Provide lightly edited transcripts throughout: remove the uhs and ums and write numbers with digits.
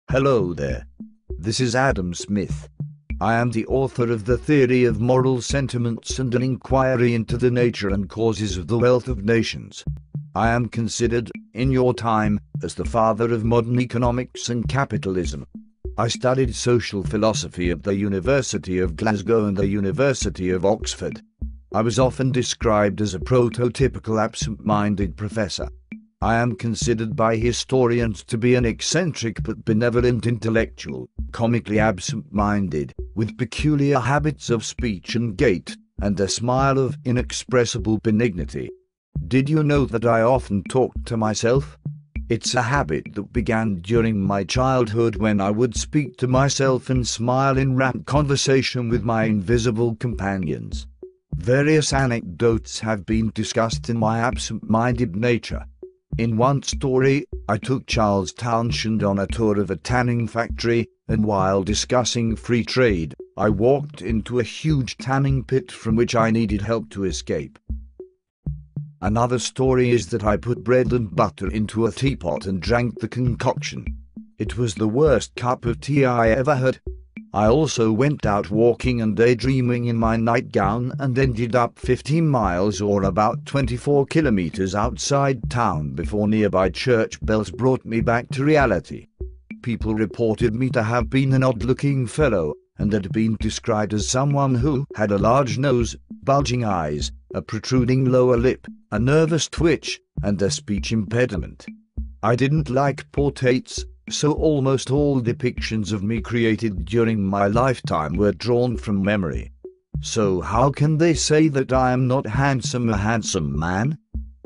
Hello there. This is Adam Smith. I am the author of The Theory of Moral Sentiments and an inquiry into the nature and causes of the wealth of nations. I am considered, in your time, as the father of modern economics and capitalism. I studied social philosophy at the University of Glasgow and the University of Oxford. I was often described as a prototypical absent-minded professor. I am considered by historians to be an eccentric but benevolent intellectual, comically absent-minded, with peculiar habits of speech and gait, and a smile of inexpressible benignity. Did you know that I often talk to myself? It's a habit that began during my childhood when I would speak to myself and smile in rapt conversation with my invisible companions. Various anecdotes have been discussed in my absent-minded nature. In one story, I took Charles Townshend on a tour of a tanning factory, and while discussing free trade, I walked into a huge tanning pit from which I needed help to escape. Another story is that I put bread and butter into a teapot and drank the concoction. It was the worst cup of tea I ever had. I also went out walking and daydreaming in my nightgown and ended up 15 miles or about 24 kilometers outside town before nearby church bells brought me back to reality. People reported me to have been an odd-looking fellow, and had been described as someone who had a large nose, bulging eyes, a protruding lower lip, a nervous twitch, and a speech impediment. I didn't like portraits, so almost all depictions of me created during my lifetime were drawn from memory. So how can they say that I am not a handsome man?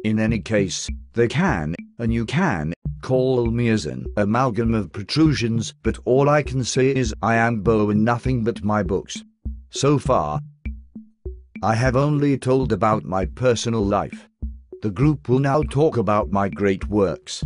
In any case, they can, and you can, call me as an amalgam of protrusions, but all I can say is I am Bo in nothing but my books. So far, I have only told about my personal life. The group will now talk about my great works.